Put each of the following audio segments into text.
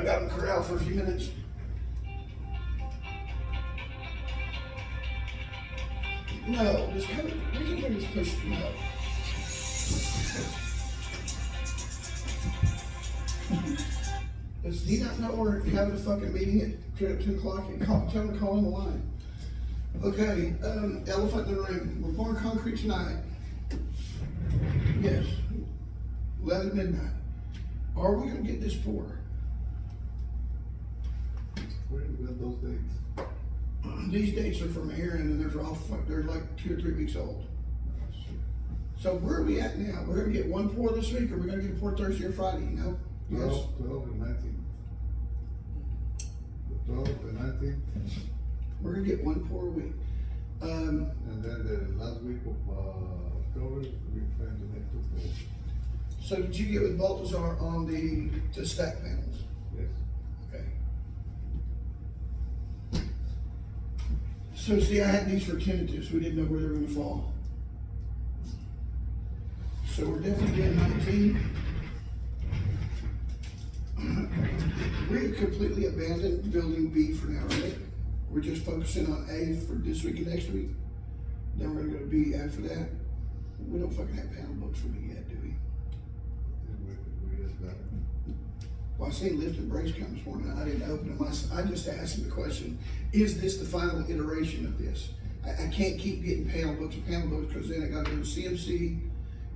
I got them corralled for a few minutes. No, just kind of, we can hear this push, no. Does he not know we're having a fucking meeting at 2 o'clock and tell him to call in the line? Okay, elephant in the room, we're pouring concrete tonight. Yes, 11 midnight. Are we gonna get this pour? Where do we have those dates? These dates are from Aaron and they're like 2 or 3 weeks old. So where are we at now? We're gonna get one pour this week or we're gonna get a pour Thursday or Friday, you know? Yes, 12 and 19. The 12 and 19. we're gonna get one pour a week. And then the last week of October, we plan to make 2 poles. So did you get with Baltazar on the stack panels? Yes. Okay. So see, I had these for tentatives, we didn't know where they were gonna fall. So we're definitely getting 19. We completely abandoned building B for now, right? We're just focusing on A for this week and next week. Then we're gonna go to B after that. We don't fucking have panel books for me yet, do we? We just got it. Well, I seen lift and brace come this morning, I didn't open them, I just asked him the question, is this the final iteration of this? I can't keep getting panel books, because then it gotta go to CMC,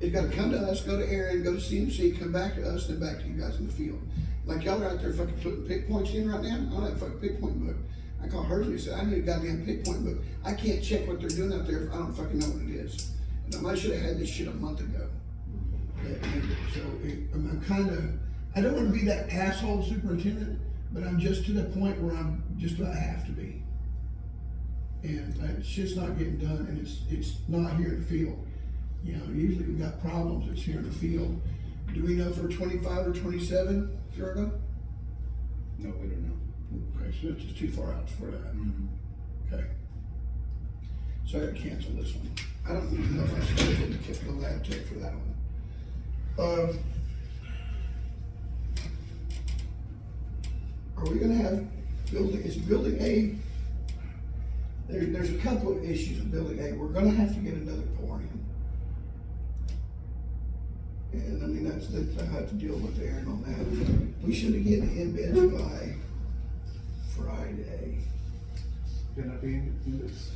it's gotta come to us, go to Aaron, go to CMC, come back to us, then back to you guys in the field. Like y'all are out there fucking putting pick points in right now, I don't have a fucking pick point book. I called Hershey and said, I need a goddamn pick point book. I can't check what they're doing out there if I don't fucking know what it is. And I should have had this shit a month ago. So I'm kind of, I don't want to be that asshole superintendent, but I'm just to the point where I'm just about have to be. And it's just not getting done, and it's not here in the field. You know, usually we got problems, it's here in the field. Do we know if we're 25 or 27, Gergo? No, we don't know. Okay, so it's just too far out for that. Okay. So I gotta cancel this one. I don't even know if I scheduled the lab tech for that one. Are we gonna have building A? There's a couple of issues with building A. We're gonna have to get another pour in. And I mean, that's I have to deal with Aaron on that. We should be getting embeds by Friday. Can I be in this?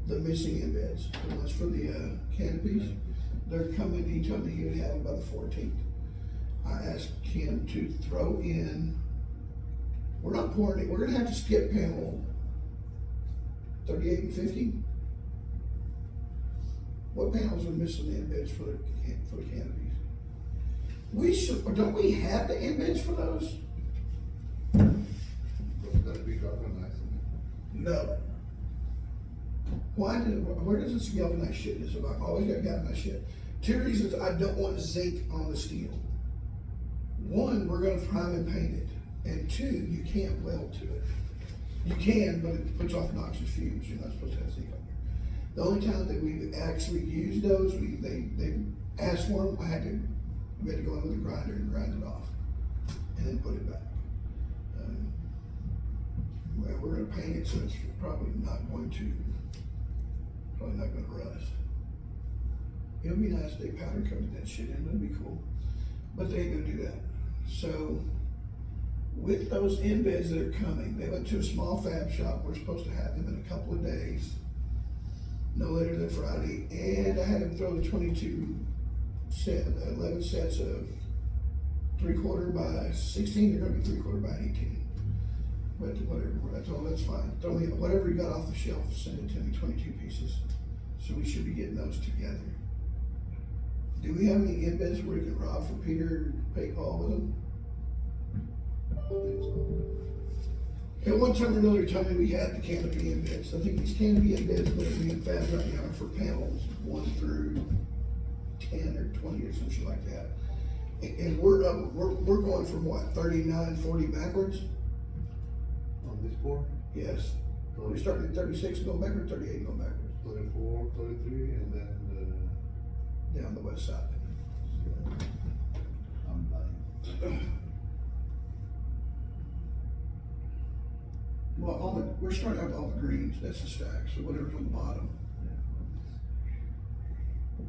The missing embeds, the ones for the canopies, they're coming. He told me he would have them by the 14th. I asked him to throw in, we're not pouring it, we're gonna have to skip panel 38 and 50. What panels are missing the embeds for the canopies? We should, or don't we have the embeds for those? Those gotta be galvanized. No. Where does this galvanized shit is? I've always got galvanized shit. 2 reasons I don't want zinc on the steel. 1, we're gonna prime and paint it. And 2, you can't weld to it. You can, but it puts off noxious fumes. You're not supposed to have zinc on there. The only time that we've actually used those, they asked for them, we had to go in with a grinder and grind it off. And then put it back. Well, we're gonna paint it, so it's probably not going to rust. It would be nice if they powder coated that shit in, that'd be cool. But they ain't gonna do that. So, with those embeds that are coming, they went to a small fab shop. We're supposed to have them in a couple of days, no later than Friday. And I had them throw the 11 sets of 3/4 by 16. They're gonna be 3/4 by 18. But whatever, that's fine. Throw me whatever you got off the shelf, send it to me, 22 pieces. So we should be getting those together. Do we have any embeds where we can rob for Peter, pay Paul with them? At one time or another, told me we had the canopy embeds. I think these canopy embeds that are being fab right now are for panels 1 through 10 or 20 or something like that. And we're going from what, 39, 40 backwards? On this board? Yes. We're starting at 36 and going backward, 38 and going backwards. 34, 33, and then Down the west side. I'm blind. we're starting out with all the greens, that's the stack, so whatever's on the bottom.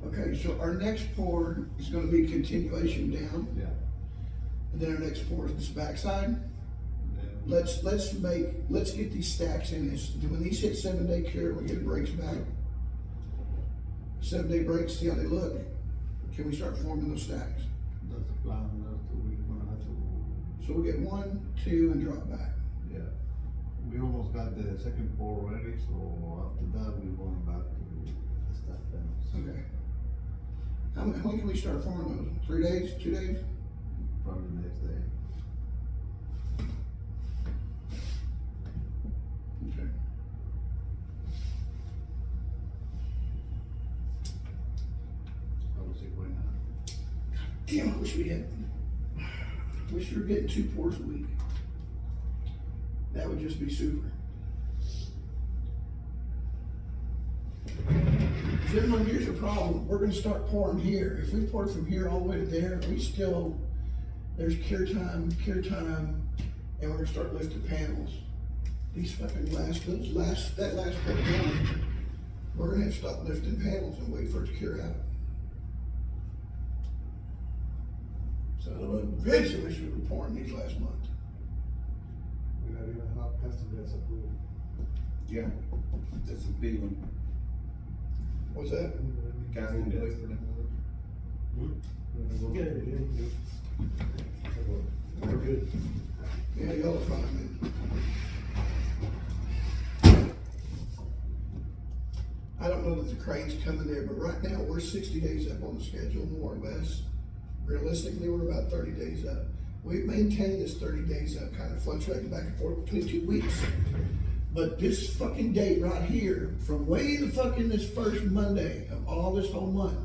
Okay, so our next pour is gonna be continuation down, Yeah. and then our next pour is this backside. And then Let's get these stacks in this, when these hit 7-day cure, we get the brakes back. 7-day brakes, see how they look, can we start forming those stacks? that's the plan, we're gonna have to, So we'll get 1, 2, and drop back. yeah. We almost got the second pour ready, so after that, we're going back to the staff panels. Okay. When can we start forming those? 3 days, 2 days? Probably the next day. Okay. I will see why not. Damn, wish we were getting 2 pours a week. That would just be super. Gentlemen, here's the problem. We're gonna start pouring here. If we pour from here all the way to there, there's cure time, and we're gonna start lifting panels. These fucking that last pour down, we're gonna have to stop lifting panels and wait for it to cure out. So eventually we should be pouring these last month. We not even have customers approved. Yeah, that's a big one. What's that? Casting bids. We're good. Yeah, y'all are fine, man. I don't know that the crane's coming there, but right now, we're 60 days up on the schedule, more or less. Realistically, we're about 30 days up. We've maintained this 30 days up, kind of fluctuating back and forth between 2 weeks. But this fucking date right here, from way the fucking this first Monday of all this whole month,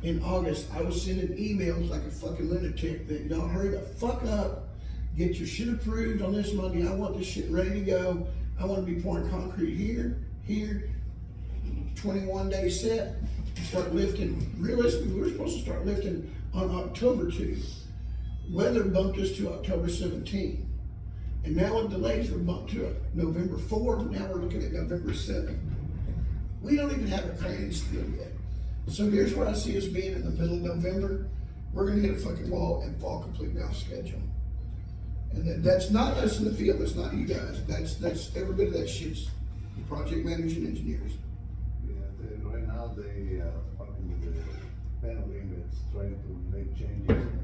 in August, I was sending emails like a fucking lunatic that y'all hurry the fuck up, get your shit approved on this Monday, I want this shit ready to go. I want to be pouring concrete here, 21 day set, start lifting. Realistically, we were supposed to start lifting on October 2. Weather bumped us to October 17. And now with delays, we're bumped to November 4, now we're looking at November 7. We don't even have a crane in steel yet. So here's where I see us being in the middle of November. We're gonna hit a fucking wall and fall completely off schedule. And that's not us in the field, that's not you guys, that's every bit of that shit's project managers and engineers. Yeah, right now, they, fucking with the panel inmates, trying to make changes and.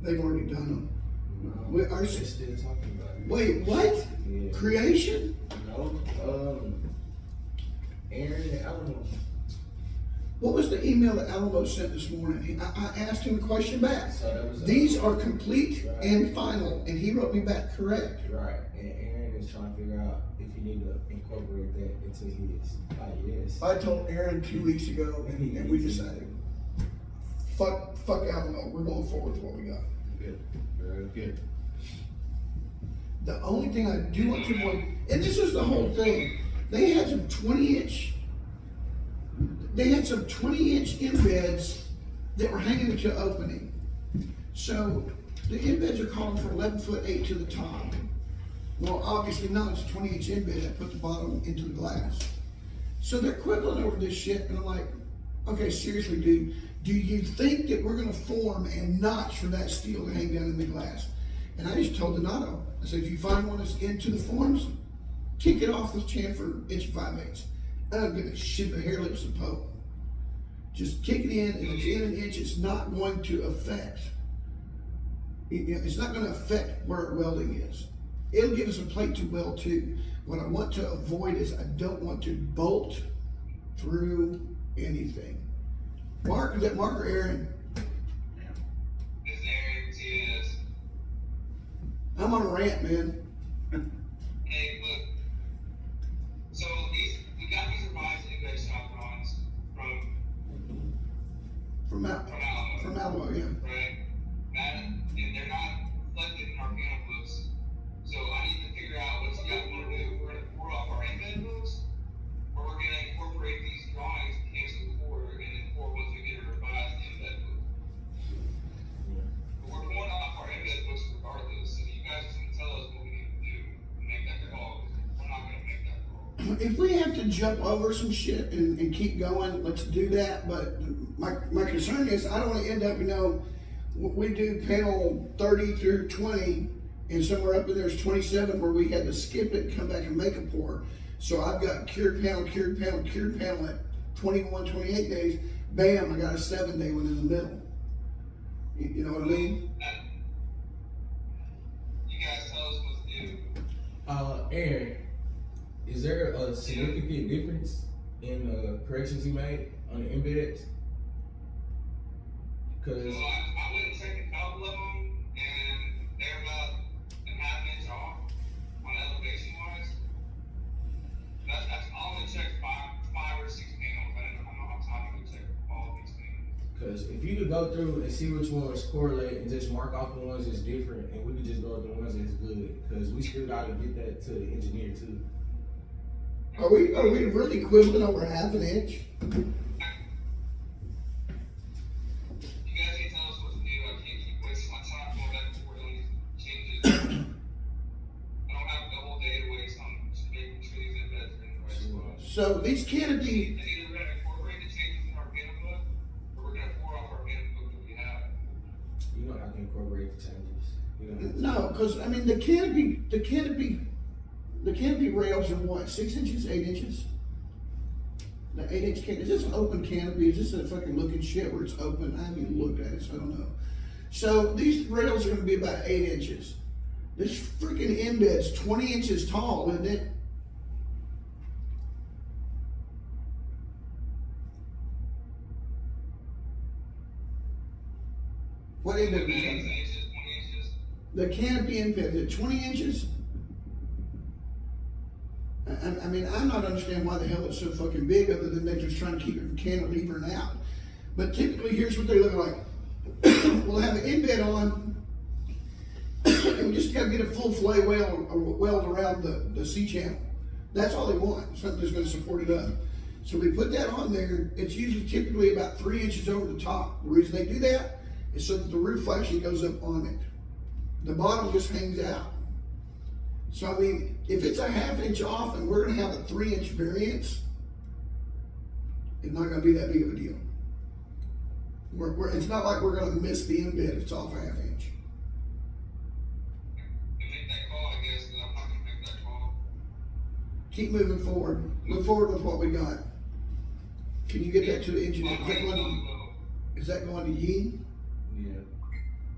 They've already done them. They're still talking about it. Wait, what? Yeah. Creation? No, Aaron, I don't know. What was the email that Alamo sent this morning? I asked him a question back. So that was, These are complete and final, and he wrote me back correct. Right, and Aaron is trying to figure out if you need to incorporate that into his IES. I told Aaron 2 weeks ago, and we decided, fuck Alamo, we're going forward with what we got. Good, very good. The only thing I do want to avoid, and this is the whole thing, they had some 20-inch embeds that were hanging into an opening. So the embeds are calling for 11'8" to the top. Well, obviously not, it's a 20-inch embed that put the bottom into the glass. So they're quibbling over this shit, and I'm like, okay, seriously, dude, do you think that we're gonna form and notch for that steel to hang down in the glass? And I just told Donato, I said, if you find one that's into the forms, kick it off with chamfer 1.5". I don't give a shit the hair lips and poke. Just kick it in. If it's in an inch, it's not going to affect. It's not going to affect where welding is. It'll give us a plate to weld to. What I want to avoid is I don't want to bolt through anything. Mark, is that Mark or Aaron? This Aaron is. I'm on a rant, man. Hey, look. So we got these revised index shop drawings From from Alamo. Alamo, yeah. Right? And they're not reflected in our panel books. So I need to figure out what you guys want to do. We're going to pour off our embed books, or we're going to incorporate these drawings, cancel the pour, and then pour once we get a revised embed book. But we're pouring off our embed books regardless. So you guys can tell us what we need to do and make that call. if we have to jump over some shit and keep going, let's do that. But my concern is I don't want to end up, we do panel 30 through 20, and somewhere up in there's 27 where we had to skip it and come back and make a pour. So I've got cured panel at 21, 28 days. Bam, I got a 7-day one in the middle. You know what I mean? You guys tell us what to do. Aaron, is there a significant difference in the corrections you made on the embeds? So Cause I went and checked a couple of them, and they're about a half inch off on elevation wise. That's all I checked five or six panels. I don't know how time to check all of these things. Cause if you could go through and see which ones correlate and just mark off the ones that's different, and we could just go with the ones that's good, cause we still gotta get that to the engineer too. Are we really quibbling over half an inch? You guys can tell us what to do. I can't keep wasting my time going back and forth on these changes. I don't have the whole day to waste on just making sure these embeds are in the right spot. So these canopy, It's either we're gonna incorporate the changes in our panel book, or we're gonna pour off our panel book that we have. You know, I can incorporate the changes. You know, no, because I mean the canopy rails are what, 6 inches, 8 inches? The 8-inch canopy, is this an open canopy? Is this a fucking looking shit where it's open? I haven't even looked at it, so I don't know. So these rails are gonna be about 8 inches. This freaking embed's 20 inches tall, isn't it? What embed are we 8 talking? inches, 20 inches. The canopy embed, is it 20 inches? I mean, I'm not understanding why the hell it's so fucking big, other than they're just trying to keep it from cantilevering out. But typically, here's what they look like. We'll have an embed on, and we just gotta get a full fillet weld around the C-channel. That's all they want, something that's gonna support it up. So we put that on there. It's usually typically about 3 inches over the top. The reason they do that is so that the roof actually goes up on it. The bottom just hangs out. So I mean, if it's a ½ inch off and we're gonna have a 3-inch variance, it's not gonna be that big of a deal. It's not like we're gonna miss the embed if it's off a ½ inch. You make that call, I guess, because I'm not gonna make that call. Keep moving forward. Move forward with what we got. Can you get that to the engineer? Is that going to Yee? yeah,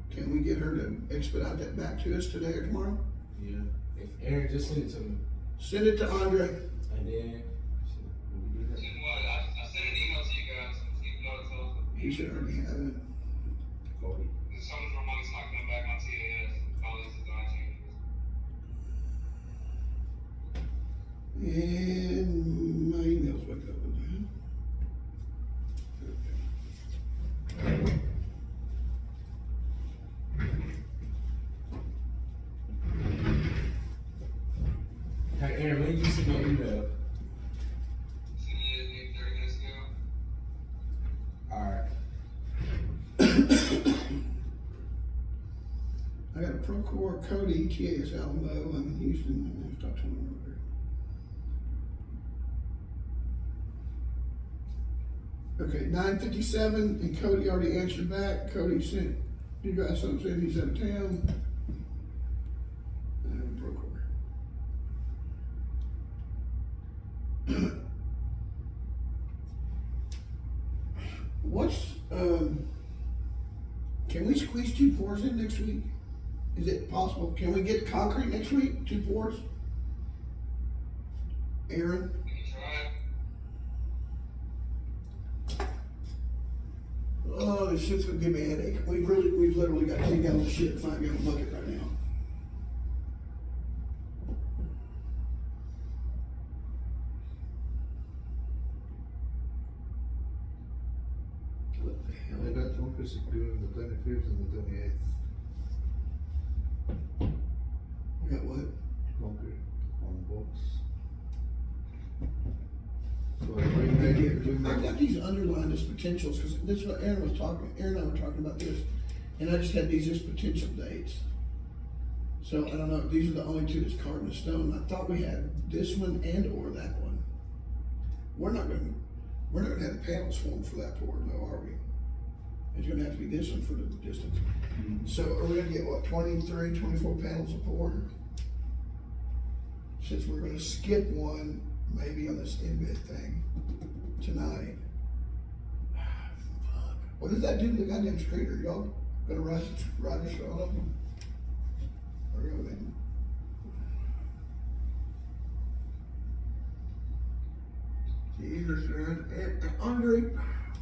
Can we get her to expedite that back to us today or tomorrow? yeah. If Aaron just send it to me, Send it to Andre. and then we can do that. Send what? I sent an email to you guys. See if y'all tell us. He should already have it. Cody. Someone's money's not coming back on TAS. All these design changes. And my email's back up with that. Hey Aaron, when did you send your email? Sent you maybe 30 minutes ago. Alright. I got a Procore Cody ETA's Alamo. I'm in Houston. Let's talk to him over here. Okay, 9:57, and Cody already answered back. Cody sent you guys something saying he's out of town. Procore. What's can we squeeze 2 pours in next week? Is it possible? Can we get concrete next week? 2 pours? Aaron? Can you try? Oh, this shit's gonna give me a headache. We've literally got 10 gallons of shit in a 5-gallon bucket right now. What the hell? I got concrete secured the 25th and the 28th. We got what? Concrete on box. So I've got these underlined as potentials, because this is what Aaron and I were talking about this, and I just had these as potential dates. So I don't know, these are the only 2 that's carved in stone. I thought we had this one and or that one. we're not gonna have the panels formed for that pour though, are we? It's gonna have to be this one for the distance. So are we gonna get what, 23, 24 panels a pour? Since we're gonna skip one, maybe on this in-bid thing tonight. Fuck. What does that do to the goddamn street? Are y'all gonna ride riders on them? Or are they? Jesus, Andre,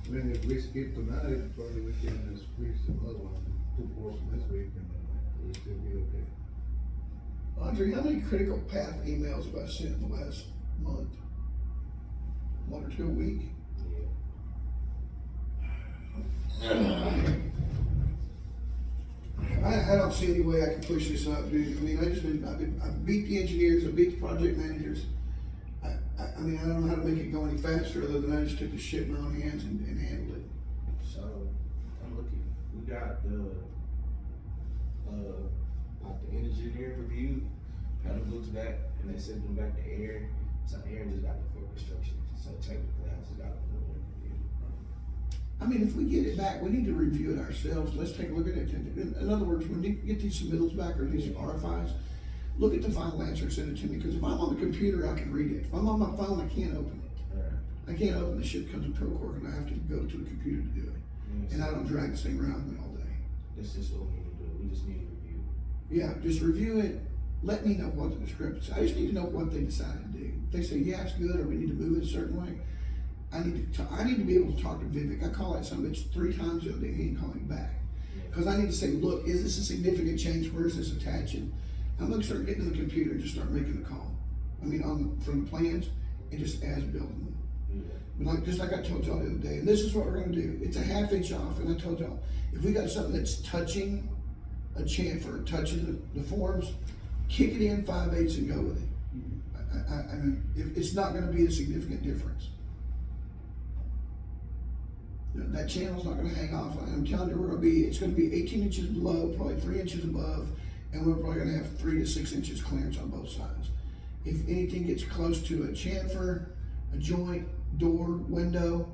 I mean, if we skip tonight, probably we can squeeze another one, 2 pours this week, and we'll still be okay. Andre, how many critical path emails have I sent in the last month? 1 or 2 a week? I don't see any way I can push this up, dude. I mean, I beat the engineers, I beat the project managers. I mean, I don't know how to make it go any faster other than I just took the shit in my own hands and handled it. So, I'm looking, we got the engineer review, panel books back, and they sent them back to Aaron. So Aaron just got the full construction, so technically I just got a little review. I mean, if we get it back, we need to review it ourselves. Let's take a look at it. In other words, when you get these submittals back or these RFIs, look at the final answer and send it to me, because if I'm on the computer, I can read it. If I'm on my phone, I can't open it. Alright. I can't open the shit that comes in Procore, and I have to go to the computer to do it. And I don't drag this thing around with me all day. That's just what we need to do, we just need to review. Yeah, just review it, let me know what the discrepancy, I just need to know what they decided to do. If they say, yeah, it's good, or we need to move it a certain way, I need to be able to talk to Vivek. I call that son of a bitch 3 times the other day, he ain't calling me back. Cause I need to say, look, is this a significant change, where is this attaching? I'm gonna start getting in the computer and just start making the call. I mean, from the plans, and just as building them. But just like I told y'all the other day, and this is what we're gonna do, it's a 1/2 inch off, and I told y'all, if we got something that's touching a chamfer, touching the forms, kick it in 5/8 and go with it. I mean, it's not gonna be a significant difference. That channel's not gonna hang off. I'm telling you, it's gonna be 18 inches below, probably 3 inches above, and we're probably gonna have 3 to 6 inches clearance on both sides. If anything gets close to a chamfer, a joint, door, window,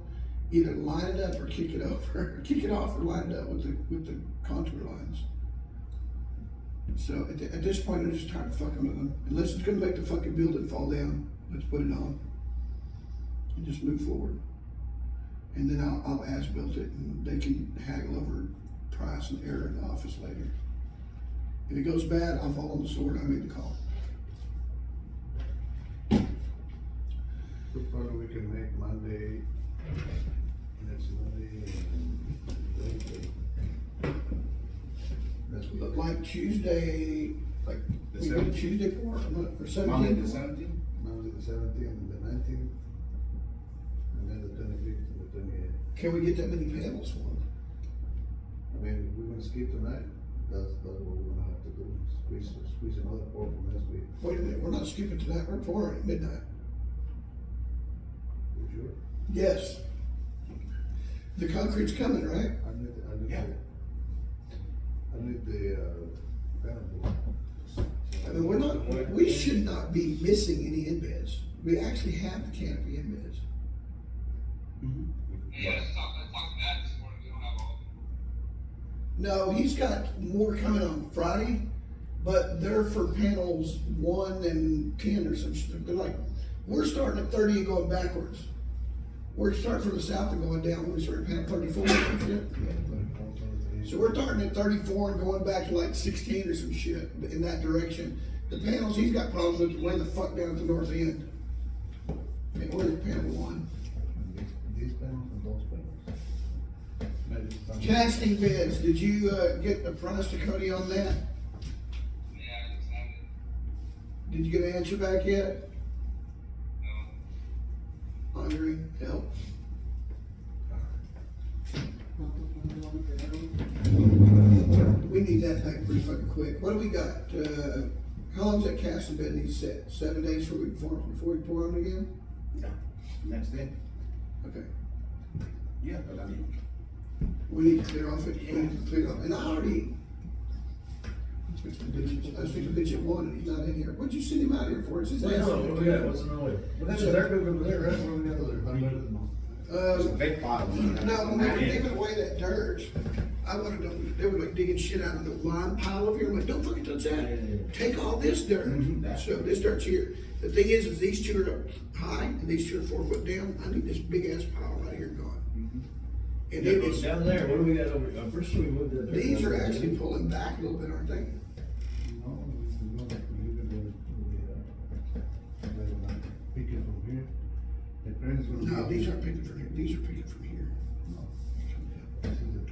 either line it up or kick it over, kick it off or line it up with the contour lines. So at this point, I'm just tired of fucking with them. Unless it's gonna make the fucking building fall down, let's put it on and just move forward. And then I'll as-built it, and they can haggle over price and error in the office later. If it goes bad, I'll fall on the sword. I made the call. So probably we can make Monday, next Monday, and Wednesday. That's Look like Tuesday, like The we go to 17th. Tuesday for or Monday the 17th. 17th? Monday the 17th and the 19th, and then the 25th and the 28th. Can we get that many panels for them? I mean, if we're gonna skip tonight, that's what we're gonna have to do, squeeze another pour from this week. Wait a minute, we're not skipping tonight. We're pouring at midnight. You sure? Yes. The concrete's coming, right? Yeah. I need the, panel board. I mean, we should not be missing any embeds. We actually have the canopy embeds. Yeah, let's talk that this morning, we don't have all. No, he's got more coming on Friday, but they're for panels 1 and 10 or some shit. They're like, we're starting at 30 and going backwards. We're starting from the south and going down when we start at panel 34 or some shit. So we're starting at 34 and going back to like 16 or some shit in that direction. The panels, he's got problems with way the fuck down at the north end. Where's panel 1? These panels and those panels. Maybe it's time. Casting beds, did you get a price to Cody on that? Yeah, I just have it. Did you get an answer back yet? No. Andre, help. We need that back pretty fucking quick. What do we got? How long's that casting bed need set? 7 days before we pour on it again? Yeah. Next day? Okay. Yeah, but I mean, We need to clear off it. We need to clear it off. And I already. I was thinking bitch at 1 and he's not in here. What'd you send him out here for? It's his ass. What's wrong with it? Well, that's what they're doing over there, right? What we got over there? It's a big pile. No, when they were giving away that dirt, I wanted them, they were like digging shit out of the lime pile over here, I'm like, don't fucking touch that. Take all this dirt, so this dirt's here. The thing is these two are up high, and these two are 4 foot down, I need this big ass pile right here gone. And Yeah, it but is, down there, what do we got over, I'm pretty sure we moved that. there. these are actually pulling back a little bit, aren't they? No, we're gonna leave it picking from here. The crane's gonna be. No, these aren't picking from here, these are picking from here. No. This is it.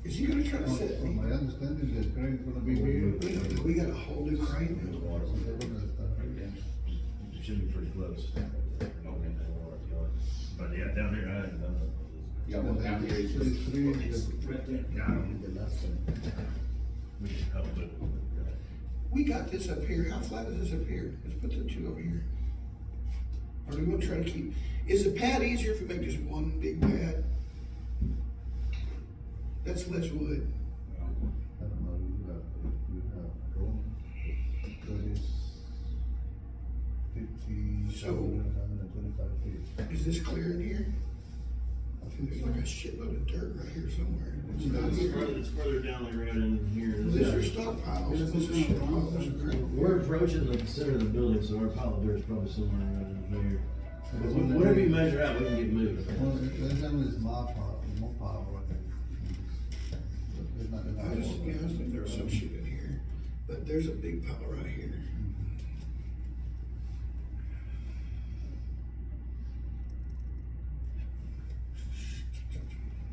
Is he gonna try to set From me? my understanding, the crane's gonna be here. We got a whole new crane now. So they're gonna start right here. It should be pretty close. But yeah, down here, I hadn't done You got one down here. These three, Right there. Yeah, we just helped it. We got this up here, how flat is this up here? Let's put the two over here. Or do we wanna try to keep, is the pad easier if we make just one big pad? That's less wood. I don't know, you have room, that is 50, So- 125 feet. Is this clear in here? I think there's like a shitload of dirt right here somewhere. It's not here. It's further down the road in here. These are stockpiles, this is shit piles, this is crap. We're approaching the center of the building, so our pile of dirt is probably somewhere around in here. Whatever you measure out, we can get moving. Well, there's only small power right there. There's not enough. I just, yeah, I just think there's some shit in here, but there's a big pile right here.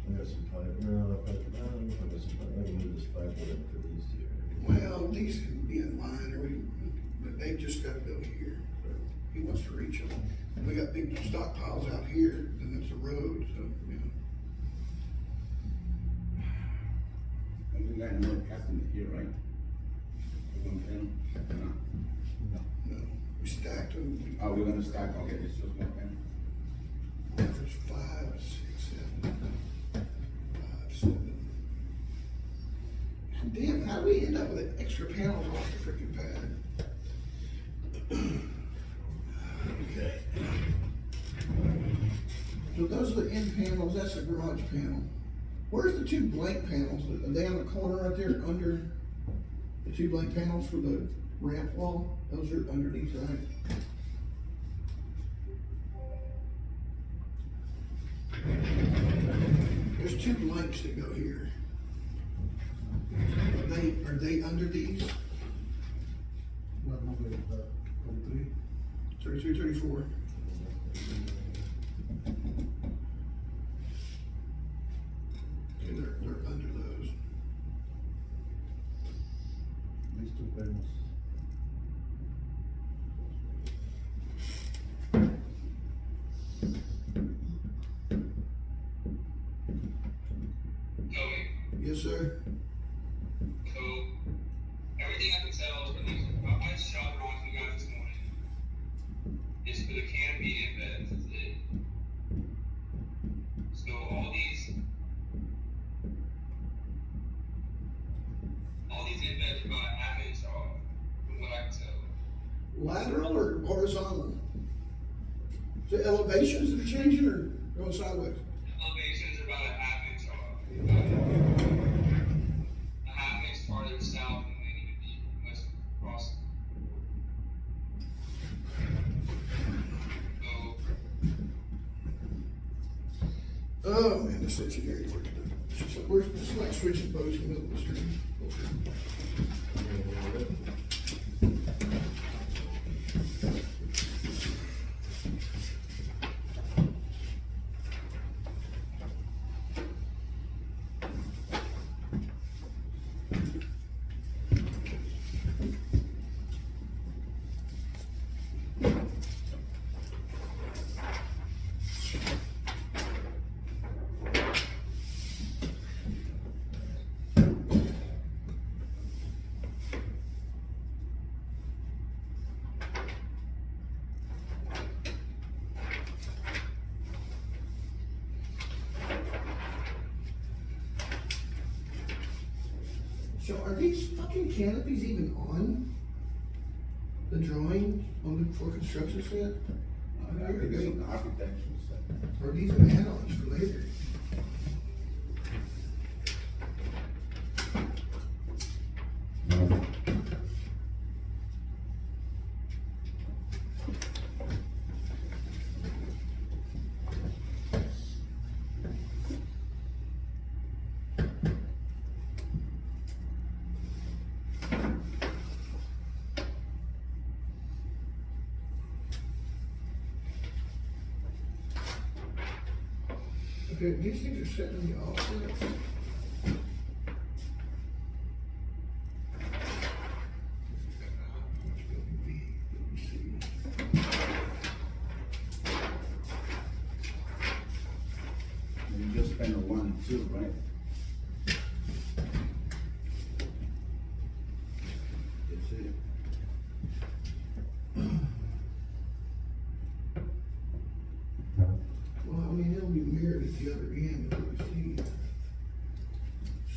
I got some pipe, no, I got some pipe, I can move this pipe whatever for these two. Well, these can be in line, or but they've just gotta go here. He wants to reach them. And we got big stockpiles out here, and there's a road, so, you know. And we got another customer here, right? We're gonna pay them? No. No, we stacked them. Oh, we're gonna stack, okay, it's just one pen. There's 5, 6, 7, 5, 7. And damn, how do we end up with extra panels off the freaking pad? Okay. So those are the end panels, that's the garage panel. Where's the 2 blank panels? Are they on the corner right there under the 2 blank panels for the ramp wall? Those are underneath, right? There's 2 blanks that go here. Are they under these? What number is that? 43? 33, 34. Okay, they're under those. These two panels. Joey, Yes, sir. so everything I can tell, at least about my shot drawings we got this morning, is for the canopy embeds, that's it. So all these embeds are about a half inch off, from what I can tell. Lateral or horizontal? The elevations that are changing or going sideways? Elevations are about a half inch off. A half inch farther south than they need to be, west across. So, Oh man, this engineering work. It's just like, it's like switching boats in the middle of the street. So are these fucking canopies even on the drawing on the for construction set? I think it's an architectural stuff. Or these are add-ons for later. Okay, these things are setting me off. You just spend a 1 and 2, right? That's it. Well, I mean, it'll be mirrored at the other end, what we see.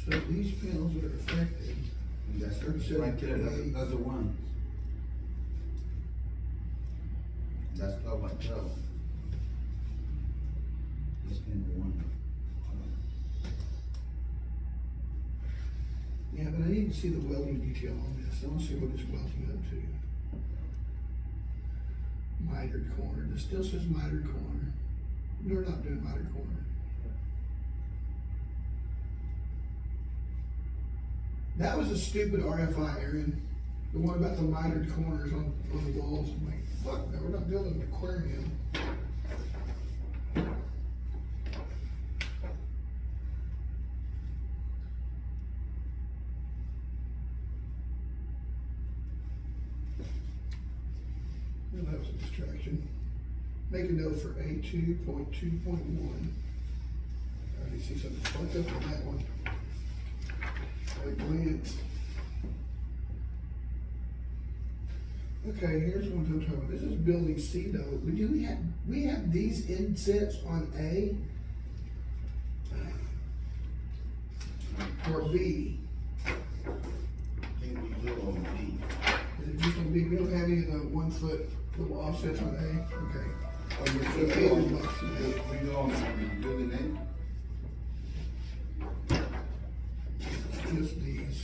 So these panels that are affected, And that's Thirty-seven right there, today. that's the one. That's 12 by 12. Just spend the 1. yeah, but I need to see the welding detail on this. I want to see what it's welding up to. Mitered corner, this still says mitered corner. We're not doing mitered corner. That was a stupid RFI, Aaron. The one about the mitered corners on the walls. I'm like, fuck, no, we're not building an aquarium. Well, that was a distraction. Make a note for A2.2.1. I already see something fucked up on that one. At a glance. Okay, here's what I'm talking about. This is building C though. We have these insets on A or B. I think we do on B. Is it just on B? We don't have any of the 1 foot little offsets on A? Okay. Oh, you So do A on, is box. we do on building A? Just these.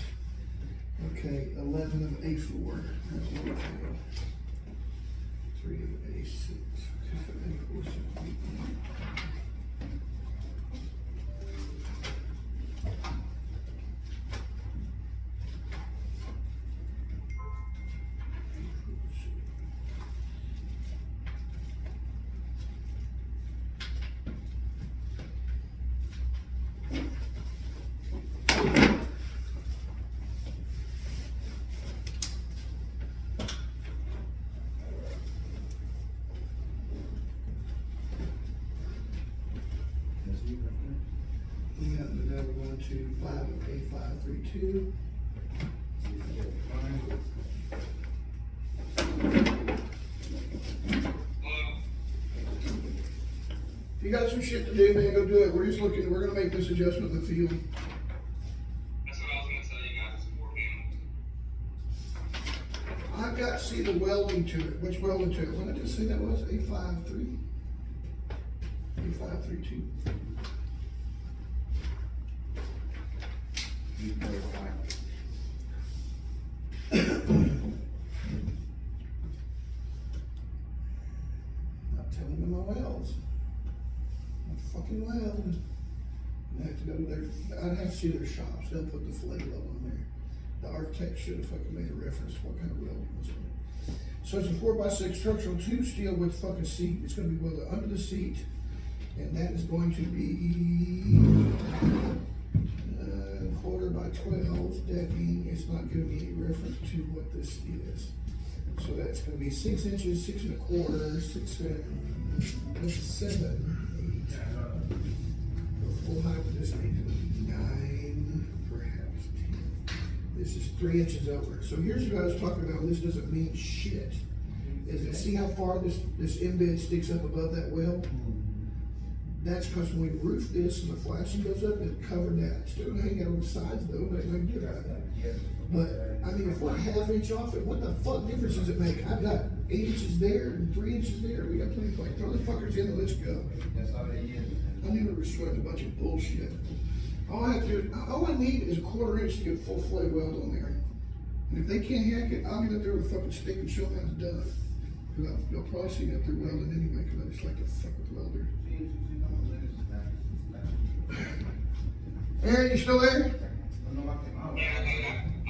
Okay, 11 of A4. That's what we do. 3 of A6. Okay, so A4, 6, 8. That's it right there. Yeah, but now we're going to 5 of A532. If you got some shit to do, man, go do it. We're just looking, we're gonna make this adjustment in the field. That's what I was gonna tell you guys, it's 4 panels. I've got to see the welding to it. Which welding to it? What did I just say that was? A53? A532. You go right. Not telling them my welds. Not fucking weld. I have to go to their, I'd have to see their shops. They'll put the fillet level on there. The architect should have fucking made a reference to what kind of welding was on it. So it's a 4x6 structural tube steel with fucking seat. It's gonna be welded under the seat. And that is going to be 1/4x12 decking. It's not giving me any reference to what this is. So that's gonna be 6 inches, 6 1/4, 6 and 7, 8. The full height of this needs to be 9, perhaps 10. This is 3 inches over. So here's what I was talking about. This doesn't mean shit. Is it, see how far this embed sticks up above that well? That's because when we roof this and the flashing goes up, it covered that. Still gonna hang out on the sides though, but I can do that. But, I mean, if we're 1/2 inch off it, what the fuck difference does it make? I've got 8 inches there and 3 inches there. We got plenty of plate. Throw the fuckers in and let's go. That's how they use it. I knew we were sweating a bunch of bullshit. All I need is a 1/4 inch to get full floyd weld on there. And if they can't hack it, I'll get up there with a fucking stick and show them how it's done. Cause they'll probably see me up there welding anyway, cause I just like to fuck with welders. Aaron, you still there?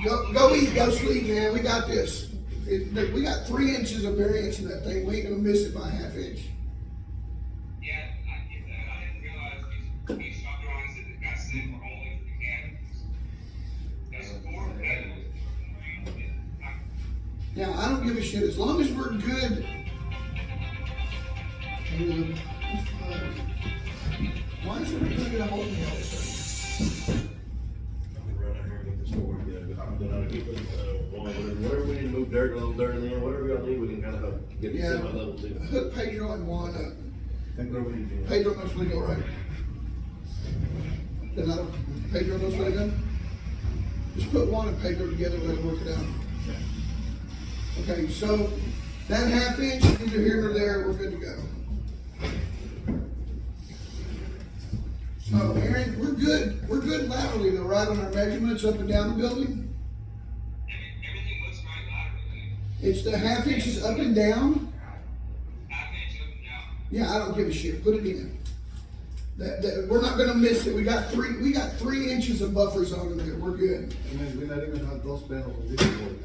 Go eat, go sleep, man. We got this. We got 3 inches of variance in that thing. We ain't gonna miss it by 1/2 inch. Yeah, I get that. I didn't realize these shop drawings that got sent were only for mechanics. There's 4 pedals. Now, I don't give a shit, as long as we're good. Why is everybody gonna hold me all of a sudden? I'm gonna run out here and get this forward, yeah, but I'm gonna keep it, whatever we need to move dirt, a little dirt in there, whatever y'all need, we can kind of help get the Yeah, semi level too. hook Pedro and Juan up. Think where we need to. Pedro knows where to go, right? Then I don't, Pedro knows where to go? Just put Juan and Pedro together and let them work it out. Okay, so that 1/2 inch, either here or there, we're good to go. So Aaron, we're good laterally though, right, on our measurements up and down the building? Everything looks right laterally. It's the 1/2 inches up and down? 1/2 inch up and down. Yeah, I don't give a shit, put it in. That, we're not gonna miss it, we got 3 inches of buffer zone in there, we're good. I mean, we not even have those panels on this board.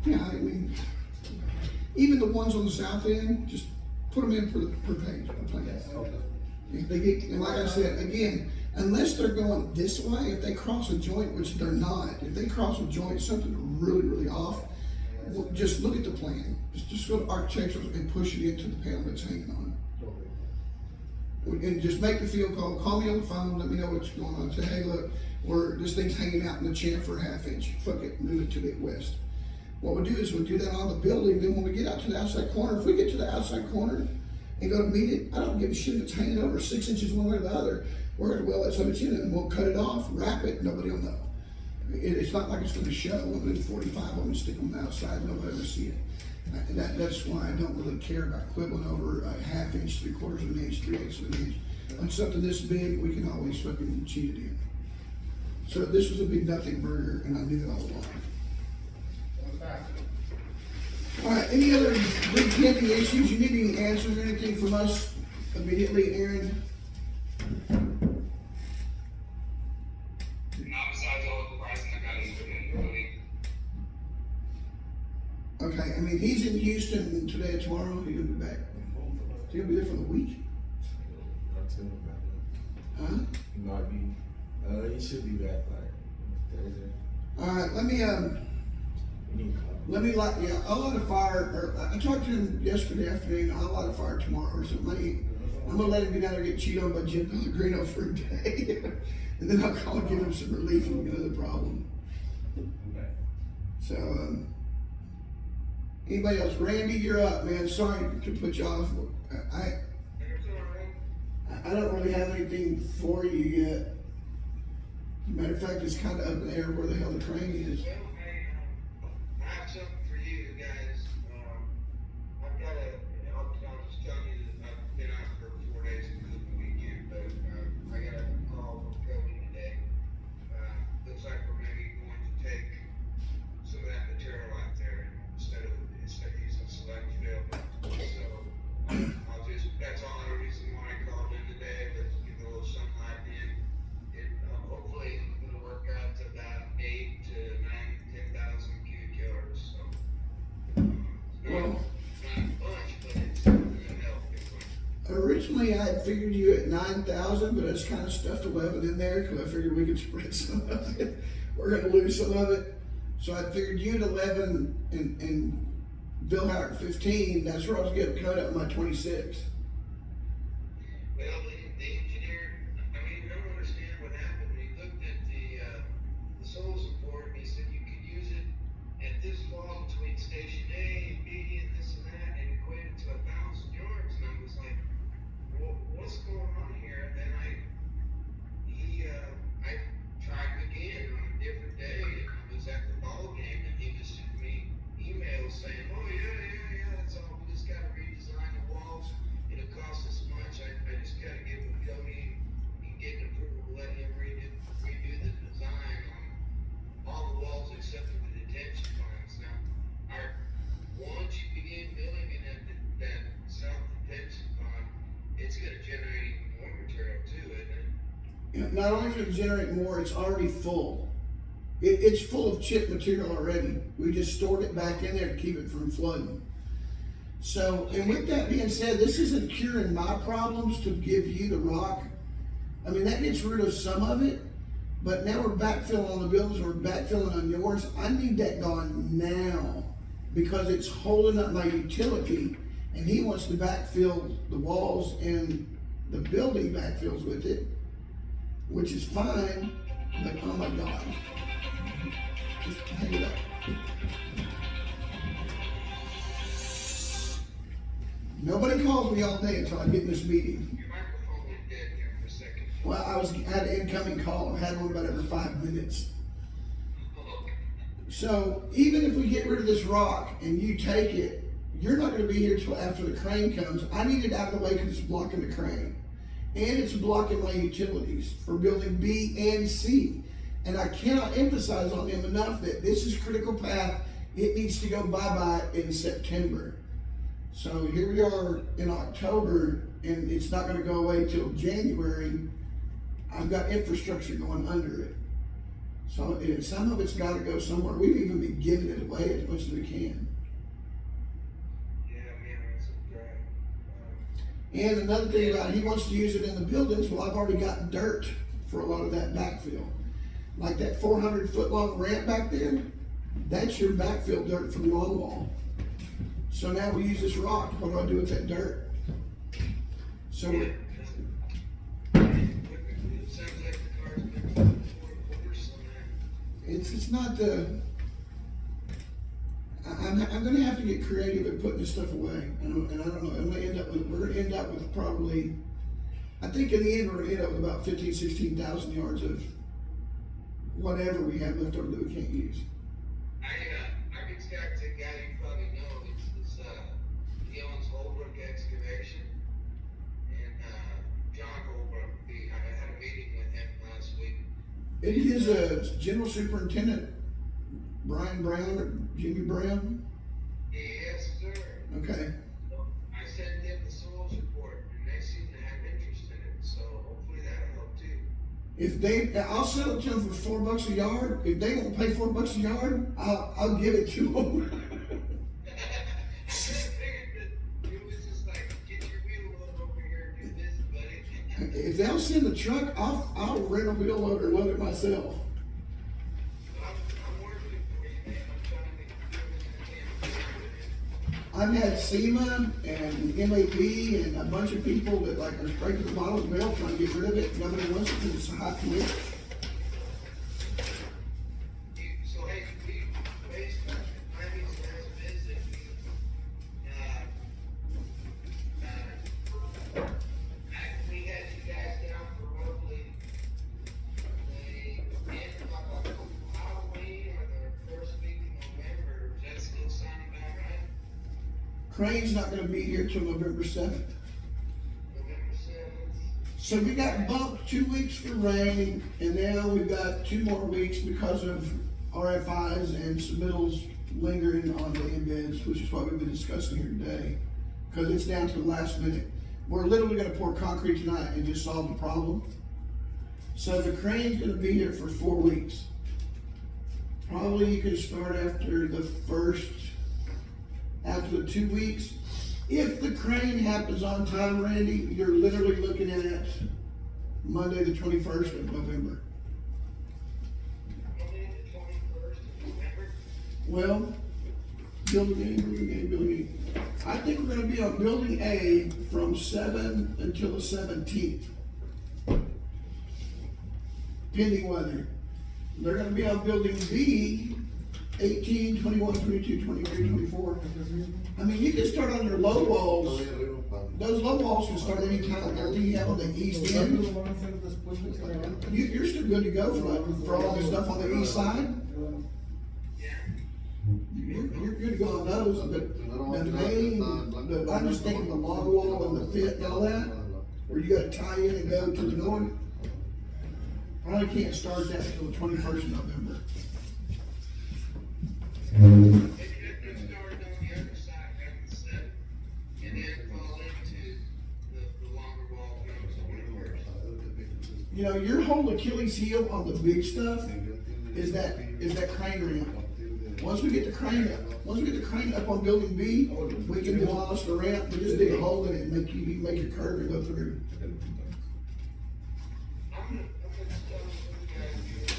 Yeah, I mean, even the ones on the south end, just put them in per page, per plan. If they get, and like I said, again, unless they're going this way, if they cross a joint, which they're not, if they cross a joint, something really, really off, well, just look at the plan. Just go to architectural and push it into the panel that's hanging on. And just make the field call me on the phone, let me know what's going on. Say, hey, look, this thing's hanging out in the chamfer 1/2 inch. Fuck it, move it to the west. What we'll do is we'll do that on the building, then when we get out to the outside corner, if we get to the outside corner and go to meet it, I don't give a shit if it's hanging over 6 inches one way or the other. We're gonna weld that so much in it and we'll cut it off, wrap it, nobody will know. It's not like it's gonna show. We'll do 45 of them and stick them on the outside, nobody will see it. That's why I don't really care about quibbling over a 1/2 inch, 3/4 of an inch, 3/8 of an inch. On something this big, we can always fucking cheat it in. So this was a big nothing burger and I knew it all along. All right, any other big camping issues? You need any answers or anything from us immediately, Aaron? Not besides all of the pricing I got into the building. Okay, I mean, he's in Houston today and tomorrow. He'll be back. He'll be there for the week, Not too bad. huh? He might be, he should be back like Thursday. All right, We need to call. I'll light a fire, or I talked to him yesterday afternoon, I'll light a fire tomorrow or something. I'm gonna let him get out there and get cheated on by Jim Pellegrino for a day. And then I'll call and give him some relief from another problem. So, anybody else? Randy, you're up, man. Sorry to put you off. I don't really have anything for you yet. Matter of fact, it's kind of up in the air where the hell the crane is. Well, hey, I have something for you guys. I've got I'll just tell you that I've been out for 4 days including the weekend, but I got a call from Cody today. Looks like we're maybe going to take some of that material out there instead of using select fill. So that's all the reason why I called in today, but give a little sunlight in. Hopefully it'll work out to about 8 to 10,000 cubic yards. So, Well, not much, but it's gonna help. originally I had figured you at 9,000, but I just kind of stuffed 11 in there because I figured we could spread some of it. We're gonna lose some of it. So I figured you at 11 and Bill Howard at 15. That's where I was getting cut up my 26. Well, the engineer, I mean, I don't understand what happened. He looked at the soils report and he said you could use it at this fall between station A and B and this and that and equate it to 1,000 yards. And I was like, well, what's going on here? And then I tried again on a different day and I was at the ball game and he just sent me emails saying, oh yeah, not only is it gonna generate more, it's already full. It's full of chip material already. We just stored it back in there to keep it from flooding. So, and with that being said, this isn't curing my problems to give you the rock. I mean, that gets rid of some of it, but now we're backfilling on the buildings, we're backfilling on yours. I need that gone now because it's holding up my utility, and he wants to backfill the walls and the building backfills with it, which is fine, but oh my God. Just hang it up. Nobody calls me all day until I get in this meeting. Your microphone went dead here for a second. Well, I had an incoming call. I had one about every 5 minutes. So even if we get rid of this rock and you take it, you're not gonna be here till after the crane comes. I need it out of the way because it's blocking the crane. And it's blocking my utilities for building B and C. And I cannot emphasize on them enough that this is critical path. It needs to go bye-bye in September. So here we are in October, and it's not gonna go away till January. I've got infrastructure going under it. So some of it's gotta go somewhere. We've even been giving it away as much as we can. Yeah, man, that's a drag. And another thing about it, he wants to use it in the buildings. Well, I've already got dirt for a lot of that backfill. Like that 400-foot long ramp back there, that's your backfill dirt from the long wall. So now we use this rock. What do I do with that dirt? So we're, It sounds like the car's been put four quarters on that. it's not the. I'm gonna have to get creative at putting this stuff away, and I don't know. We're gonna end up with probably. I think in the end we're gonna end up with about 16,000 yards of whatever we have left over that we can't use. I reached out to a guy you probably know. He owns Holbrook Excavation. And, John Holbrook, I had a meeting with him last week. It is General Superintendent Brian Brown or Jimmy Brown. Yes, sir. Okay. I sent them the soils report and they seem to have interest in it, so hopefully that'll help too. If I'll sell it to them for $4 a yard. If they won't pay $4 a yard, I'll give it to them. I figured that it was just like, get your wheel loader over here and do this, buddy. If they'll send the truck, I'll rent a wheel loader and load it myself. I'm working for you, man. I'm trying to do everything I can. I've had SEMA and MAP and a bunch of people that like are straight to the bottom of the barrel trying to get rid of it. Nobody wants it because it's a hot commit. So hey, we raised planning as it is that we had you guys down for roughly the end of Halloween or the first week in November. Is that still sounding about right? Crane's not gonna be here till November 7th. November 7th. So we got bumped 2 weeks for rain, and now we've got 2 more weeks because of RFIs and submittals lingering on the embeds, which is what we've been discussing here today. Because it's down to the last minute. We're literally gonna pour concrete tonight and just solve the problem. So the crane's gonna be here for 4 weeks. Probably you can start after the 2 weeks. If the crane happens on time, Randy, you're literally looking at Monday, the 21st of November. Monday the 21st of November. Well, building A. I think we're gonna be on building A from 7 until the 17th. Pending weather. They're gonna be on building B 18, 21, 22, 23, 24. I mean, you can start on your low walls. Those low walls can start anytime. Everything you have on the east end, you're still good to go for all the stuff on the east side. You're good to go on those, but the main, I'm just thinking the long wall and the pit and all that, where you gotta tie in and go to the north. Probably can't start that until the 21st of November. Maybe that could start on the other side, at the 7th, and then fall into the longer wall, you know, 21st. You know, your whole Achilles heel on the big stuff is that crane ramp. Once we get the crane up on building B, we can demolish the ramp, we just dig a hole in it and you can make your curve and go through. I'm gonna tell you guys here on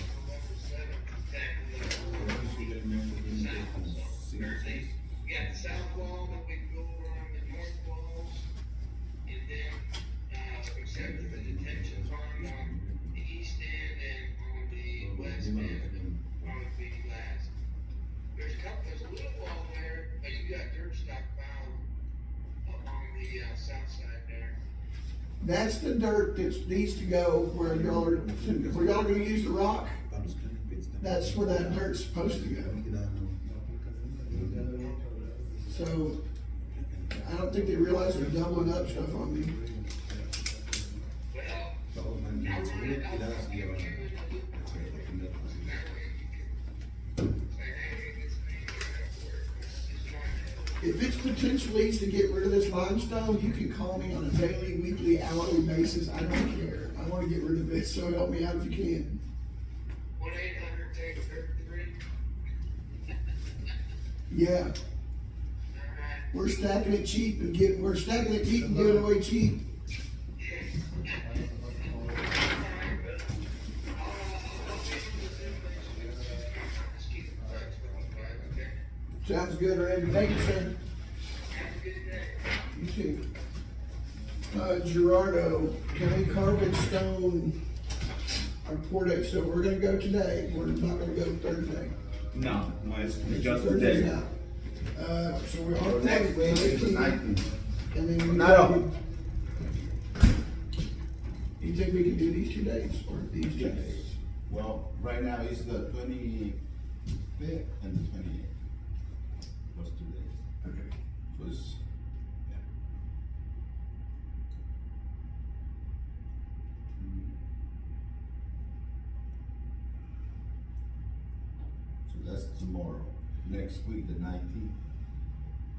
November 7th, we got the south wall that we go around the north walls, and then, except for the detention pond on the east end and on the west end, on the big last. There's a little wall there, but you got dirt stockpiled along the, south side there. That's the dirt that needs to go where y'all are gonna use the rock. That's where that dirt's supposed to go. So, I don't think they realize they're doubling up stuff on me. Well, I'll run it give you a If it's potential needs to get rid of this limestone, you can call me on a daily, weekly, hourly basis. I don't care. I wanna get rid of it, so help me out if you can. 1-800-TAKE-33. Yeah, Alright. we're stacking it cheap and giving it away cheap. Sounds good, Randy. Thank you, sir. You too. Gerardo, can we carve in stone our port date? So we're gonna go today. We're not gonna go Thursday. No, it's It's just Thursday today. now. So we are. Next week is the 19th. And then we. No. You think we can do these 2 days or these 2 Yes. days? Well, right now it's the 25th and the 28th. Those 2 days. Okay. So it's, yeah. So that's tomorrow. Next week, the 19th.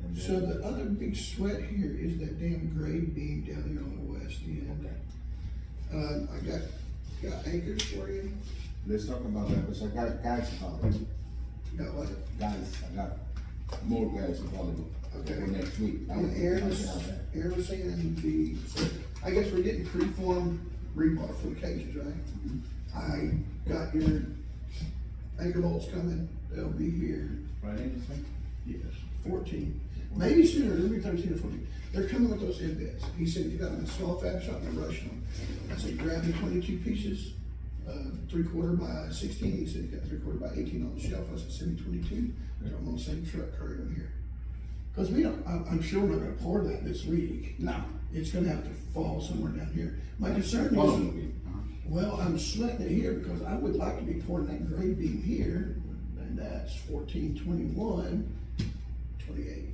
And So then- the other big sweat here is that damn grade beam down here on the west end. Okay. I got anchors for you. Let's talk about that, because I got guys available. Got what? I got more guys available Okay. for next week. And Aaron was saying I guess we're getting preformed rebar for the cages, right? I got your anchor bolts coming, they'll be here, Friday, this week? yes, 14. Maybe sooner, it'll be 13 or 14. They're coming with those end bits. He said you got them in a small fab shop and they're rushing them. I said, grab me 22 pieces, 3/4 by 16. He said, you got 3/4 by 18 on the shelf. I said, send me 22. Throw them on the same truck, carry them here. Cause I'm sure we're not gonna pour that this week. No. It's gonna have to fall somewhere down here. My concern Following is, week, well, I'm sweating it here because I would like to be pouring that grade beam here, and that's 14, 21, 28.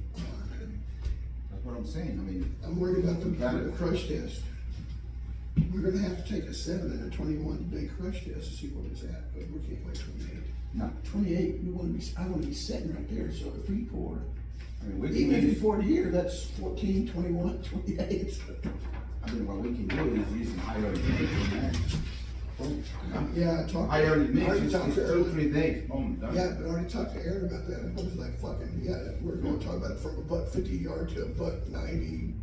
That's what I'm saying, I mean. I'm worried about the crush test. We're gonna have to take a 7 and a 21-day crush test to see what it's at, but we can't wait 28. No. 28, I wanna be sitting right there, so if we pour, I mean, we even if can we use, poured here, that's 14, 21, 28. I mean, what we can do is use some high early mix in there. Boom. Yeah, I talked. High early mix, I already it's talked to 2, Aaron. 3 days, boom, done. Yeah, but I already talked to Aaron about that, and I was like, fucking, yeah, we're gonna talk about it from a buck 50 yard to a buck 90,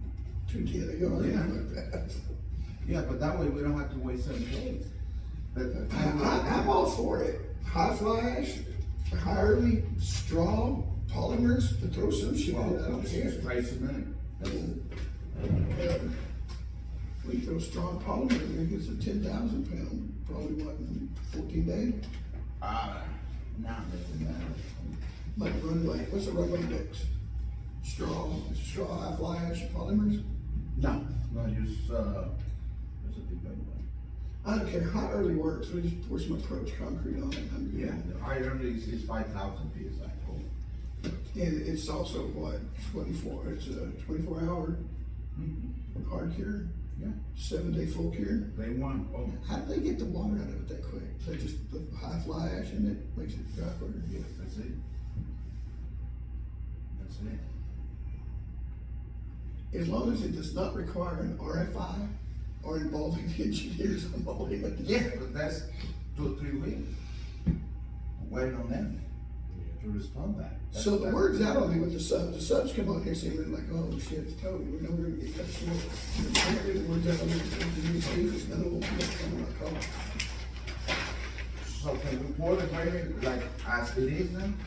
210 a yard, Yeah. like that. Yeah, but that way we don't have to wait 7 days. I'm all for it. High fly ash, high early, straw, polymers, to throw some shit in it, I don't care. Straight cement. We throw straw and polymer in there, it gets a 10,000 pound, probably what, in 14 days? Not less than that. Like runway, what's a runway mix? Straw, high fly ash, polymers? No, use, there's a different one. I don't care, high early works, we just pour some approach concrete on it, I'm good. Yeah, the high early is 5,000 PSI. And it's also what, 24, it's a 24-hour Mm-hmm. hard cure, Yeah, 7-day full cure. they want, oh, How do they get the water out of it that quick? They just put high fly ash in it, makes it dry quicker? yeah, that's it. That's it. As long as it does not require an RFI are involving the engineers on all of it. Yeah, but that's 2 or 3 weeks. Waiting on them to respond back. So the word's out on me with the subs. The subs come on here saying like, oh shit, it's Toby. We know we're gonna get cut short. And apparently the word's out on me with the engineers because none of them come on our call. So can we pour the agreement like as it is then?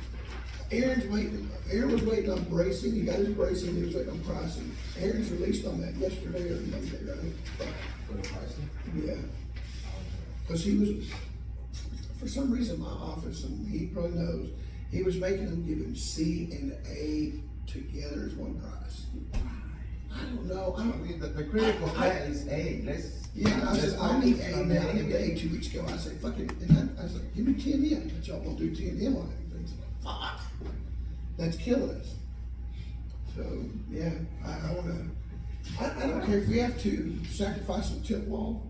Aaron was waiting on bracing. He got his bracing. He was waiting on pricing. Aaron's released on that yesterday or Monday, right? For the pricing? Yeah. Cause he was, for some reason, my office, and he probably knows, he was making them give him C and A together as one price. I don't know. I I don't. mean, the critical path is A, let's. Yeah, I said, I need A on now. that I need A 2 weeks ago. I said, fuck it. And I was like, give me 10 in. But y'all won't do 10 in on it. He's like, fuck. That's killing us. So, yeah, I wanna, I don't care if we have to sacrifice some tip wall,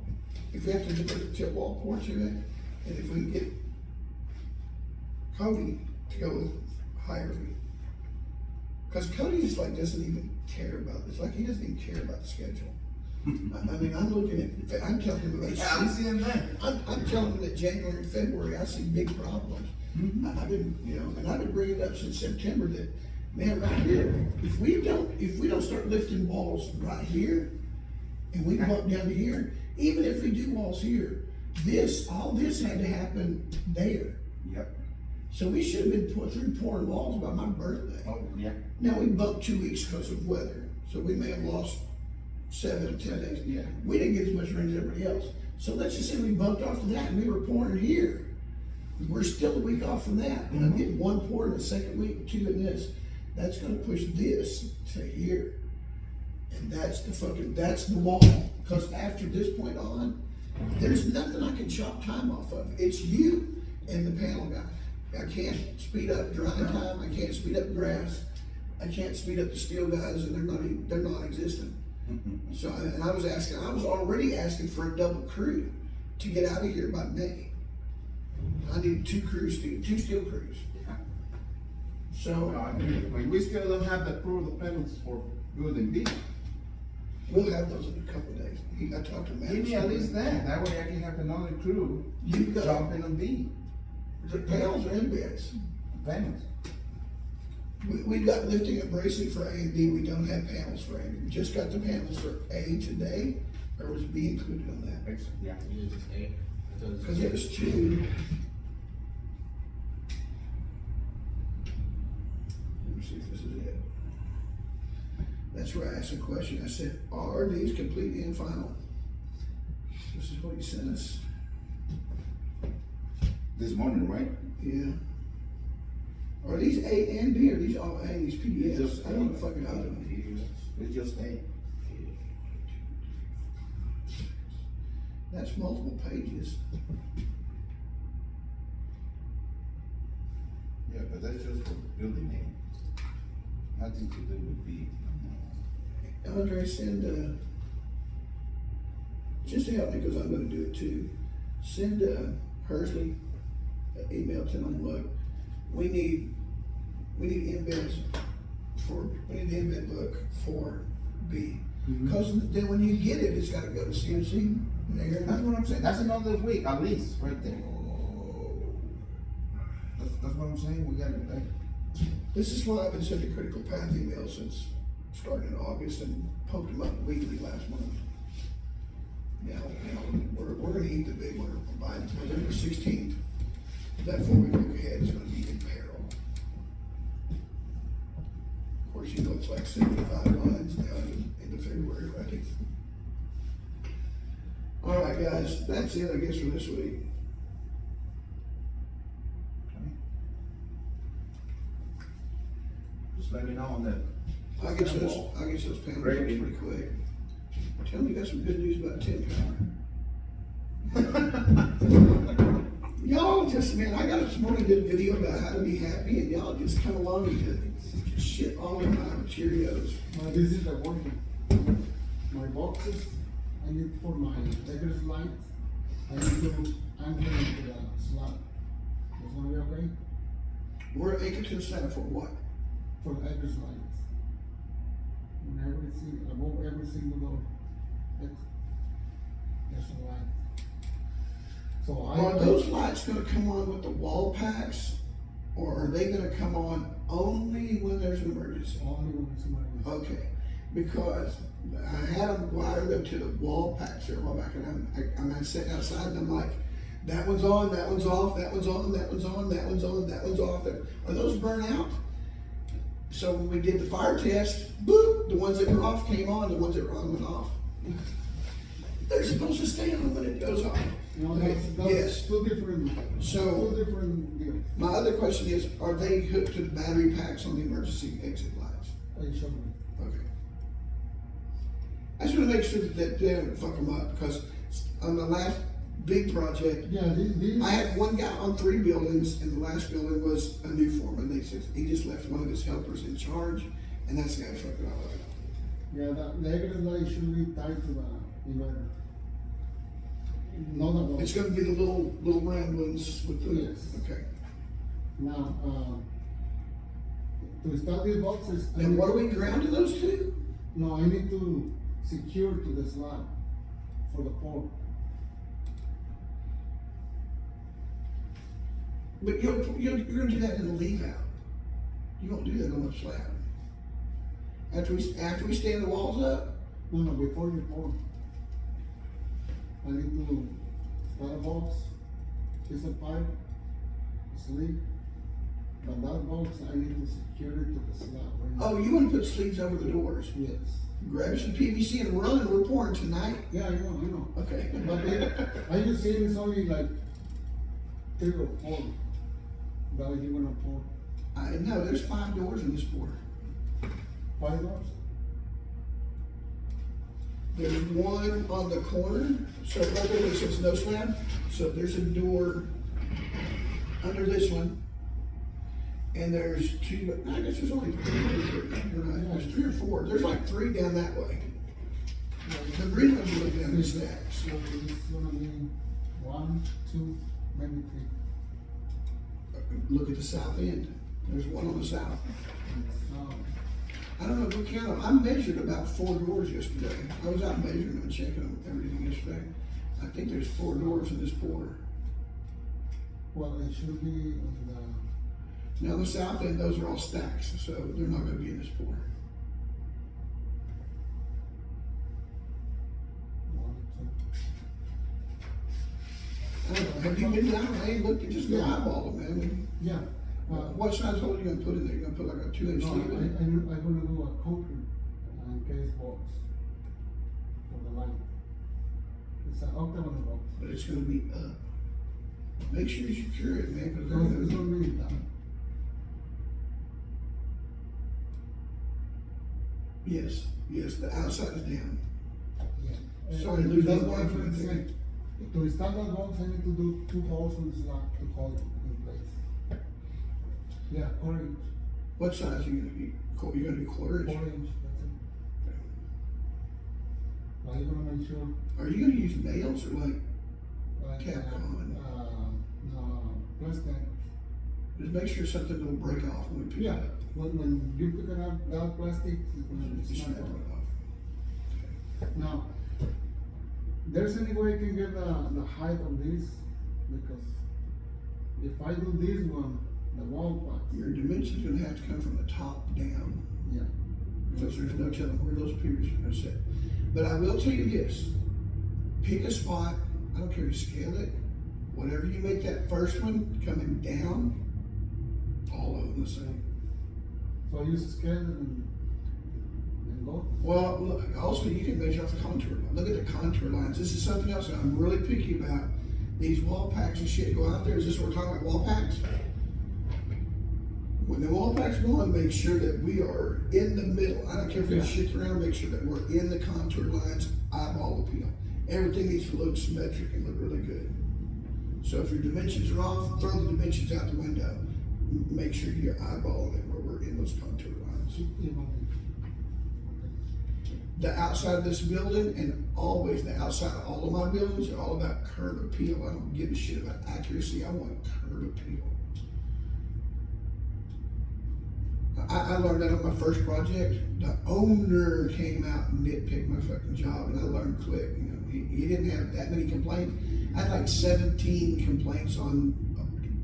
if we have to put a tip wall pour to it, and if we can get Cody to go with Hirely. Cause Cody just like doesn't even care about this, like he doesn't even care about the schedule. I mean, I'm looking at, I'm telling him about. Yeah, I'm seeing that. I'm telling him that January and February, I see big problems. I've been, and I've been bringing it up since September that, man, right here, if we don't start lifting walls right here, and we bump down to here, even if we do walls here, all this had to happen there. Yep. So we should have been through pouring walls by my birthday. Oh, yeah. Now, we bumped 2 weeks because of weather, so we may have lost 7 to 10 days. Yeah. We didn't get as much rain as everybody else. So let's just say we bumped off of that and we were pouring here. We're still a week off from that. And I'm getting 1 pour in the second week, 2 in this. That's gonna push this to here. And that's the wall. Because after this point on, there's nothing I can chop time off of. It's you and the panel guy. I can't speed up drying time. I can't speed up grass. I can't speed up the steel guys, and they're non-existent. So, and I was already asking for a double crew to get out of here by May. I need 2 steel crews. So, But we still don't have the proof of panels for building B. we'll have those in a couple of days. I talked to Matt. Give me at least that way I can have another crew You've got, jump in on B. the panels are in beds. Panels. We've got lifting and bracing for A and B, we don't have panels for A and B. We just got the panels for A today, or was B included on that? Yeah. Yeah, just A. I thought Cause it was 2. Let me see if this is it. That's where I asked a question. I said, are these complete and final? This is what he sent us. This morning, right? Yeah. Are these A and B, or these all A, these PDFs? I don't know fucking how to. It's just A. That's multiple pages. Yeah, but that's just for building name. Nothing to do with B. Andre, send, just to help me, because I'm gonna do it too, send, Hersley, an email to them, look, we need embeds we need the embed book for B. Cause then when you get it, it's gotta go to CNC. That's what I'm saying. That's another week at least, right there. That's what I'm saying. We gotta do that. This is why I've been sending critical path emails since starting in August and poked them up weekly last month. Now, we're gonna eat the big one by November 16th. That 4 week look ahead is gonna be in peril. Of course, you know, it's like 75 lines now into February, right? All right, guys, that's it, I guess, for this week. Just let me know on that. I'll get those panels pretty quick. Tell me you got some good news about 10 power. Y'all just, man, I got this morning did a video about how to be happy, and y'all just come along and just shit all the time, Cheerios. This is the one, my boxes, I need for my egress lights, I need to anchor into the slab. That's gonna be okay? We're anchored to the slab for what? For the egress lights. On every single, above every single door. there's a light. So Are those lights gonna come on with the wall packs? Or are they gonna come on only when there's an emergency? Only when it's emergency. Okay, because I had them wired up to the wall packs there a while back, and I'm sitting outside and I'm like, that one's on, that one's off, that one's on, that one's on, that one's on, that one's off. Are those burnt out? So when we did the fire test, boop, the ones that were off came on, the ones that were on went off. They're supposed to stay on when it goes off. No, Okay, that's yes. two different, So- two different deals. My other question is, are they hooked to the battery packs on the emergency exit lights? They should be. Okay. I just wanna make sure that they don't fuck them up, because on the last big project, Yeah, these. I had one guy on 3 buildings, and the last building was a new foreman. They said he just left one of his helpers in charge, and that's the guy who fucked it all up. Yeah, the exit light should be tied to the inverter. Not the box. It's gonna be the little round ones with the, Yes. okay. Now, to install these boxes. I And need what are to- we grounding those to? No, I need to secure to the slab for the pole. But you're gonna do that in the leave out. You won't do that on the slab. After we stand the walls up, No, before you pour. I need to start a box, piece of pipe, sleeve. But that box, I need to secure it to the slab. Right now. oh, you wanna put sleeves over the doors? Yes. Grab some PVC and run, we're pouring tonight. Yeah, I know. Okay. But I just see it's only like 3 or 4 that you're gonna pour. No, there's 5 doors in this board. 5 doors? There's one on the corner, so right there where it says no slab, so there's a door under this one. And there's 2, I guess there's only 3 or not, there's 3 or 4, there's like 3 down that way. The green ones are down the stacks. So it's gonna be 1, 2, maybe 3. Look at the south end, there's one on the south. So, I don't know if we count them, I measured about 4 doors yesterday, I was out measuring them and checking them, everything yesterday. I think there's 4 doors in this pour. well, it should be on Now the south end, those are all stacks, so they're not gonna be in this pour. the 1, 2. I don't know, have you been down there and looked, just go Yeah. eyeball them, man? Yeah. What size hole are you gonna put in there? You gonna put like a 2-inch No, sleeve in it? I'm gonna do a concrete case box for the light. It's an octagon box. But it's gonna be up. Make sure you secure it, man, cause they're No, it's gonna, gonna be that. yes, the outside is down. Yeah. Sorry, lose That's that what one. I'm trying to say. To install that box, I need to do 2 holes on the slab to hold it in place. Yeah, 4 inch. What size are you gonna be? You gonna do 1/4 4 inch? inch, that's it. Now you're gonna make sure. Are you gonna use nails or like, Like, Capcom. no, plastic. just make sure something don't break off when we pick it Yeah, up? when you pick it up, that plastic is gonna Just snap snap off. it off. Now, there's any way I can get the height of this? Because if I do this one, the wall packs. Your dimension's gonna have to come from the top down, Yeah. because there's no telling where those piers are gonna sit. But I will tell you this, pick a spot, I don't care if you scale it, whatever you make that first one coming down, all of them the same. So I use a scale and go. Well, look, also you can measure off the contour line. Look at the contour lines. This is something else that I'm really picky about. These wall packs and shit go out there. Is this what we're talking about, wall packs? When the wall packs go on, make sure that we are in the middle. I don't care if we Yeah. shift around, make sure that we're in the contour lines, eyeball appeal. Everything needs to look symmetric and look really good. So if your dimensions are off, throw the dimensions out the window. Make sure you're eyeballing it where we're in those contour lines. Even. The outside of this building and always the outside of all of my buildings are all about curb appeal. I don't give a shit about accuracy. I want curb appeal. I learned that on my first project. The owner came out and nitpicked my fucking job, and I learned quick. You know, he didn't have that many complaints. I had like 17 complaints on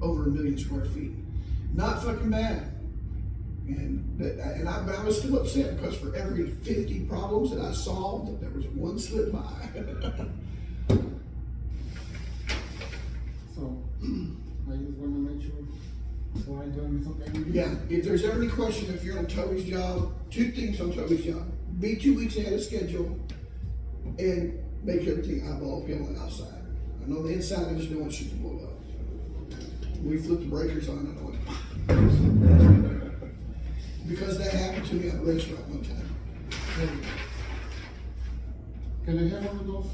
over 1 million square feet. Not fucking bad. But I was still upset because for every 50 problems that I solved, there was one slip by. So, I just wanna make sure, before I do anything. Yeah, if there's ever any question, if you're on Toby's job, 2 things on Toby's job. Be 2 weeks ahead of schedule and make everything eyeball peeling outside. I know the inside, I just don't want shit to blow up. We flip the breakers on, I don't want because that happened to me at a restaurant one time. Can I have one of those?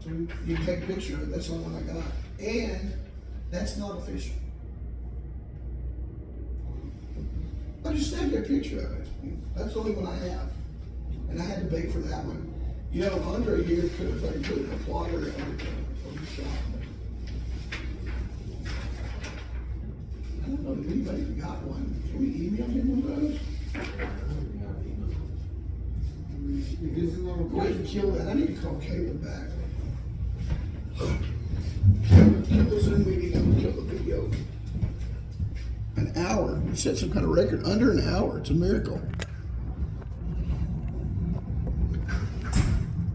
Please? You take a picture of it, that's the one I got. And that's not official. I just snapped a picture of it. That's the only one I have. And I had to beg for that one. You know, Andre here could have like put a plotter on the shop. I don't know if anybody got one. Can we email him one of those? If this is not Go ahead okay. and kill that. I need to call Caleb back. Kill the Zoom meeting and kill the video. An hour. We set some kind of record. Under an hour. It's a miracle.